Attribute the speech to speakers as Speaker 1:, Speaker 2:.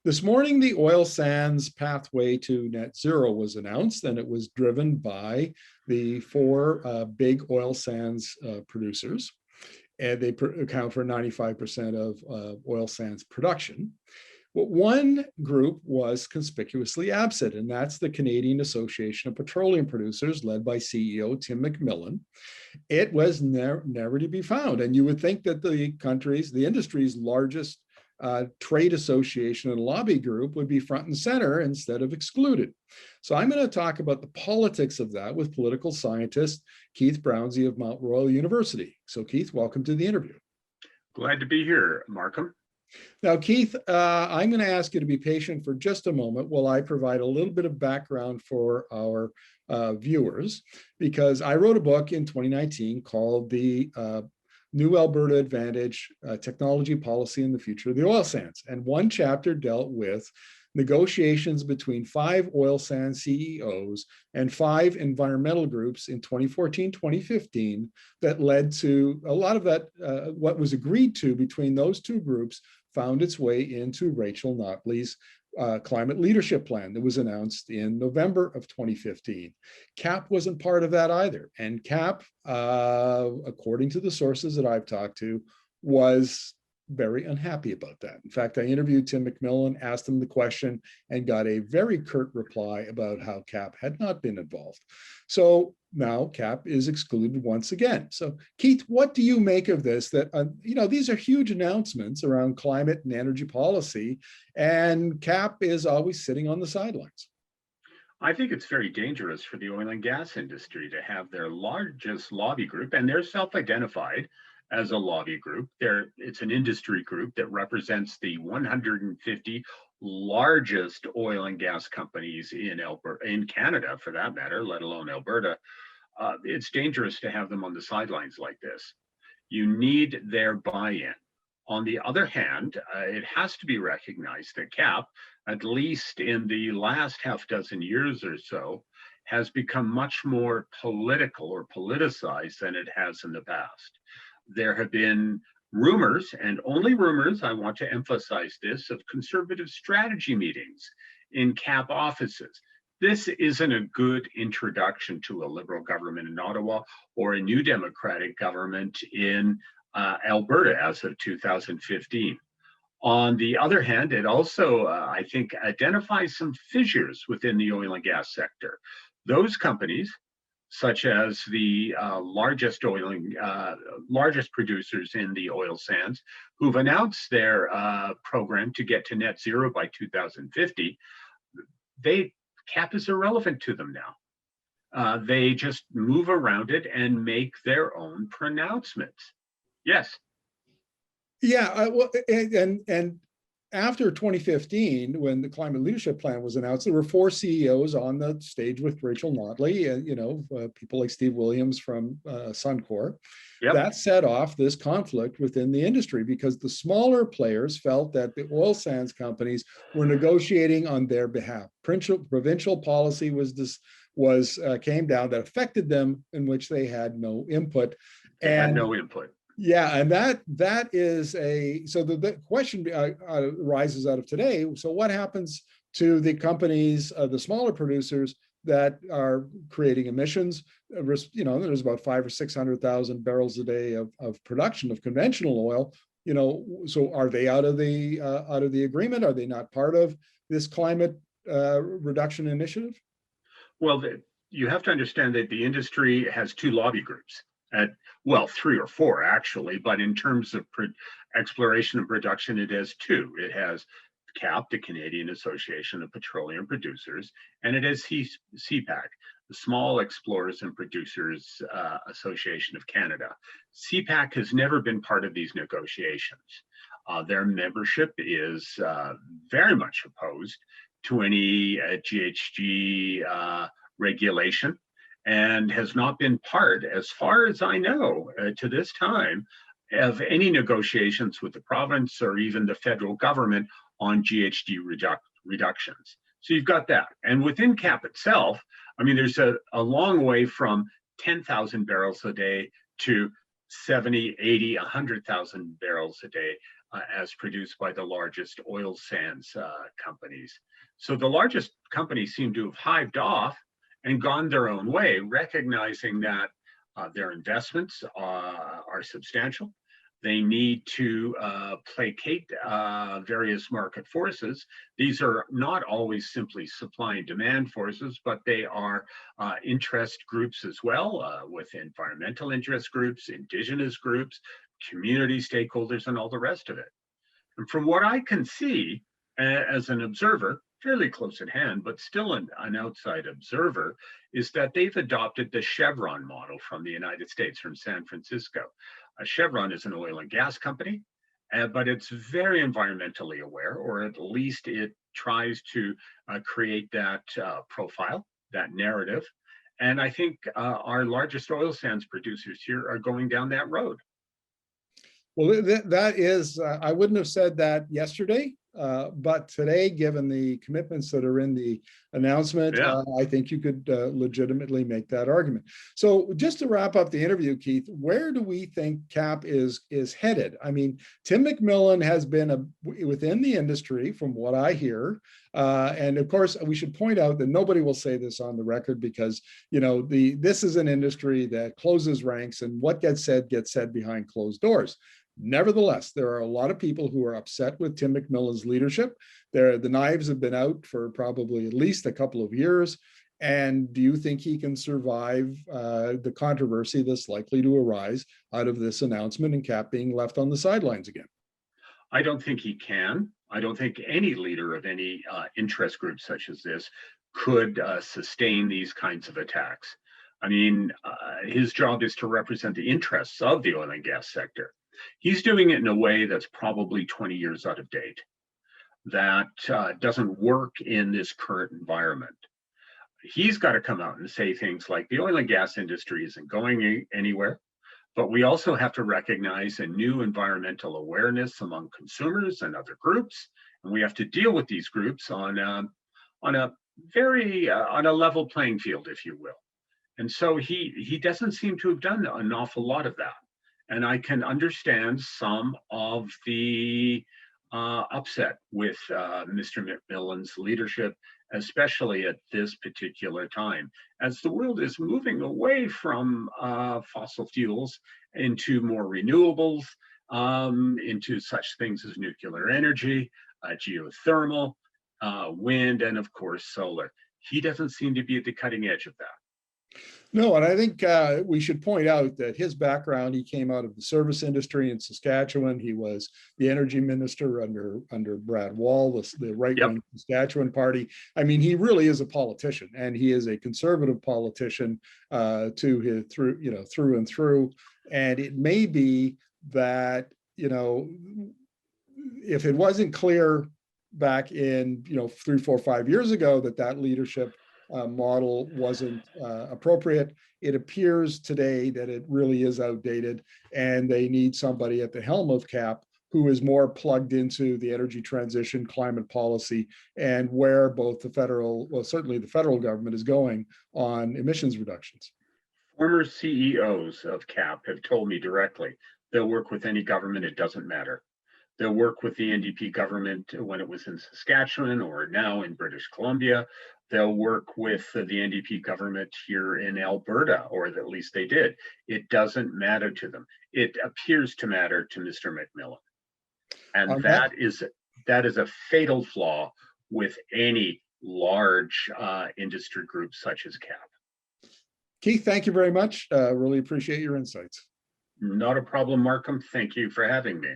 Speaker 1: This morning, the oil sands pathway to net zero was announced, and it was driven by the four big oil sands producers, and they account for 95% of oil sands production. But one group was conspicuously absent, and that's the Canadian Association of Petroleum Producers, led by CEO Tim McMillan. It was never to be found, and you would think that the industry's largest trade association and lobby group would be front and center instead of excluded. So I'm going to talk about the politics of that with political scientist Keith Brownsey of Mount Royal University. So Keith, welcome to the interview.
Speaker 2: Glad to be here, Markham.
Speaker 1: Now, Keith, I'm going to ask you to be patient for just a moment while I provide a little bit of background for our viewers, because I wrote a book in 2019 called The New Alberta Advantage, Technology Policy and the Future of the Oil Sands. And one chapter dealt with negotiations between 5 oil sands CEOs and 5 environmental groups in 2014, 2015, that led to a lot of that, what was agreed to between those two groups found its way into Rachel Notley's climate leadership plan that was announced in November of 2015. CAPP wasn't part of that either. And CAPP, according to the sources that I've talked to, was very unhappy about that. In fact, I interviewed Tim McMillan, asked him the question, and got a very curt reply about how CAPP had not been involved. So now CAPP is excluded once again. So Keith, what do you make of this? That, these are huge announcements around climate and energy policy, and CAPP is always sitting on the sidelines.
Speaker 2: I think it's very dangerous for the oil and gas industry to have their largest lobby group, and they're self-identified as a lobby group. It's an industry group that represents the 150 largest oil and gas companies in Alberta, in Canada for that matter, let alone Alberta. It's dangerous to have them on the sidelines like this. You need their buy-in. On the other hand, it has to be recognized that CAPP, at least in the last half dozen years or so, has become much more political or politicized than it has in the past. There have been rumors, and only rumors, I want to emphasize this, of conservative strategy meetings in CAPP offices. This isn't a good introduction to a Liberal government in Ottawa or a new Democratic government in Alberta as of 2015. On the other hand, it also, I think, identifies some fissures within the oil and gas sector. Those companies, such as the largest producers in the oil sands, who've announced their program to get to net zero by 2050, CAPP is irrelevant to them now. They just move around it and make their own pronouncements. Yes.
Speaker 1: Yeah, well, and after 2015, when the climate leadership plan was announced, there were 4 CEOs on the stage with Rachel Notley, and people like Steve Williams from Suncor. Yep. That set off this conflict within the industry because the smaller players felt that the oil sands companies were negotiating on their behalf. Provincial policy came down that affected them, in which they had no input.
Speaker 2: They had no input.
Speaker 1: Yeah, and that is so the question arises out of today. So what happens to the companies, the smaller producers that are creating emissions? There's about 500,000 or 600,000 barrels a day of production of conventional oil. So are they out of the agreement? Are they not part of this climate reduction initiative?
Speaker 2: Well, you have to understand that the industry has 2 lobby groups. 3 or 4 actually, but in terms of exploration and production, it has 2. It has CAPP, the Canadian Association of Petroleum Producers, and it has CPAC, the Small Explorers and Producers Association of Canada. CPAC has never been part of these negotiations. Their membership is very much opposed to any GHG regulation, and has not been part, as far as I know, to this time, of any negotiations with the province or even the federal government on GHG reductions. So you've got that. And within CAPP itself, there's a long way from 10,000 barrels a day to 70, 80, 100,000 barrels a day as produced by the largest oil sands companies. So the largest companies seem to have hived off and gone their own way, recognizing that their investments are substantial. They need to placate various market forces. These are not always simply supply and demand forces, but they are interest groups as well, with environmental interest groups, indigenous groups, community stakeholders, and all the rest of it. And from what I can see as an observer, fairly close at hand, but still an outside observer, is that they've adopted the Chevron model from the United States, from San Francisco. Chevron is an oil and gas company, but it's very environmentally aware, or at least it tries to create that profile, that narrative. And I think our largest oil sands producers here are going down that road.
Speaker 1: Well, that is, I wouldn't have said that yesterday, but today, given the commitments that are in the announcement, I think you could legitimately make that argument. So just to wrap up the interview, Keith, where do we think CAPP is headed? I mean, Tim McMillan has been within the industry, from what I hear. And of course, we should point out that nobody will say this on the record, because, you know, this is an industry that closes ranks, and what gets said behind closed doors. Nevertheless, there are a lot of people who are upset with Tim McMillan's leadership. The knives have been out for probably at least a couple of years. And do you think he can survive the controversy that's likely to arise out of this announcement and CAPP being left on the sidelines again?
Speaker 2: I don't think he can. I don't think any leader of any interest group such as this could sustain these kinds of attacks. I mean, his job is to represent the interests of the oil and gas sector. He's doing it in a way that's probably 20 years out of date, that doesn't work in this current environment. He's got to come out and say things like the oil and gas industry isn't going anywhere, but we also have to recognize a new environmental awareness among consumers and other groups, and we have to deal with these groups on a very on a level playing field, if you will. And so he doesn't seem to have done an awful lot of that. And I can understand some of the upset with Mr. McMillan's leadership, especially at this particular time, as the world is moving away from fossil fuels into more renewables, into such things as nuclear energy, geothermal, wind, and of course, solar. He doesn't seem to be at the cutting edge of that.
Speaker 1: No, and I think we should point out that his background, he came out of the service industry in Saskatchewan. He was the energy minister under Brad Wall, the right-wing Saskatchewan party. I mean, he really is a politician, and he is a conservative politician through and through. And it may be that, you know, if it wasn't clear back in, 3, 4, 5 years ago that leadership model wasn't appropriate, it appears today that it really is outdated, and they need somebody at the helm of CAPP who is more plugged into the energy transition, climate policy, and where both certainly the federal government is going on emissions reductions.
Speaker 2: Former CEOs of CAPP have told me directly, they'll work with any government, it doesn't matter. They'll work with the NDP government when it was in Saskatchewan or now in British Columbia. They'll work with the NDP government here in Alberta, or at least they did. It doesn't matter to them. It appears to matter to Mr. McMillan. And that is a fatal flaw with any large industry group such as CAPP.
Speaker 1: Keith, thank you very much. Really appreciate your insights.
Speaker 2: Not a problem, Markham. Thank you for having me.